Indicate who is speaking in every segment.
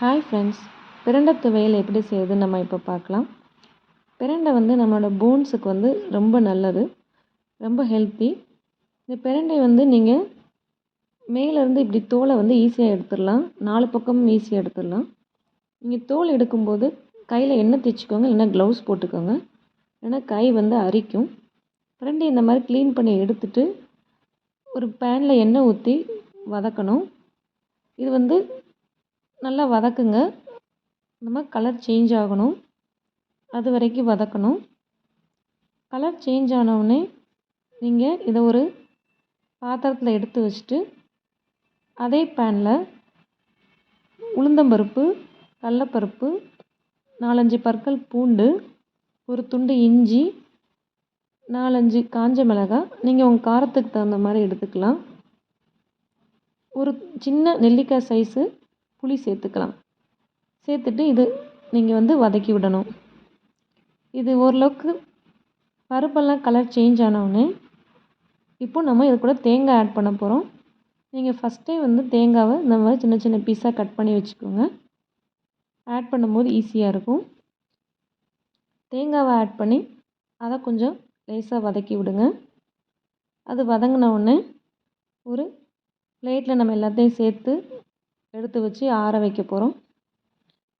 Speaker 1: Hi friends, பிரண்டை துவையல் எப்படி செய்யுதுன்னு நம்ம இப்போ பார்க்கலாம். பிரண்டை வந்து நம்மளோட போன்ஸுக்கு வந்து ரொம்ப நல்லது, ரொம்ப ஹெல்த்தி. இந்த பிரண்டை வந்து நீங்கள் மேலேருந்து இப்படி தோலை வந்து ஈஸியாக எடுத்துடலாம், 4 பக்கமும் ஈஸியாக எடுத்துடலாம். நீங்கள் தோல் எடுக்கும்போது கையில் எண்ணெய் தேய்ச்சிக்கோங்க, இல்லைன்னா க்ளவுஸ் போட்டுக்கோங்க, இல்லைன்னா கை வந்து அரிக்கும். பிரண்டை இந்த மாதிரி க்ளீன் பண்ணி எடுத்துட்டு ஒரு பேனில் எண்ணெய் ஊற்றி வதக்கணும். இது வந்து நல்லா வதக்குங்க, இந்த மாதிரி கலர் சேஞ்ச் ஆகணும், அது வரைக்கும் வதக்கணும். கலர் சேஞ்ச் ஆனவுடனே நீங்கள் இதை ஒரு பாத்திரத்தில் எடுத்து வச்சுட்டு அதே பேனில் உளுந்தம்பருப்பு, கடலைப்பருப்பு, 4-5 பற்கள் பூண்டு, ஒரு துண்டு இஞ்சி, 4-5 காஞ்ச மிளகாய், நீங்கள் உங்கள் காரத்துக்கு தகுந்த மாதிரி எடுத்துக்கலாம். ஒரு சின்ன நெல்லிக்காய் சைஸு புளி சேர்த்துக்கலாம். சேர்த்துட்டு இது நீங்கள் வந்து வதக்கி விடணும். இது ஓரளவுக்கு பருப்பெல்லாம் கலர் சேஞ்ச் ஆனவுடனே இப்போ நம்ம இது கூட தேங்காய் ஆட் பண்ண போகிறோம். நீங்கள் ஃபஸ்ட்டே வந்து தேங்காவை இந்த மாதிரி சின்ன சின்ன பீஸாக கட் பண்ணி வச்சுக்கோங்க, ஆட் பண்ணும்போது ஈஸியாக இருக்கும். தேங்காவை ஆட் பண்ணி அதை கொஞ்சம் லேசாக வதக்கி விடுங்க. அது வதங்கினவுடனே ஒரு பிளேட்டில் நம்ம எல்லாத்தையும் சேர்த்து எடுத்து வச்சு ஆற வைக்க போகிறோம்.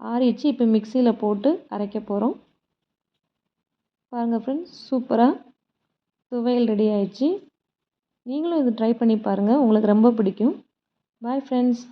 Speaker 1: ஆறிடுச்சு, இப்போ மிக்சியில் போட்டு அரைக்க போகிறோம். பாருங்கள் ஃப்ரெண்ட்ஸ், சூப்பராக துவையல் ரெடி ஆயிடுச்சு. நீங்களும் இது ட்ரை பண்ணி பாருங்கள், உங்களுக்கு ரொம்ப பிடிக்கும். Bye friends.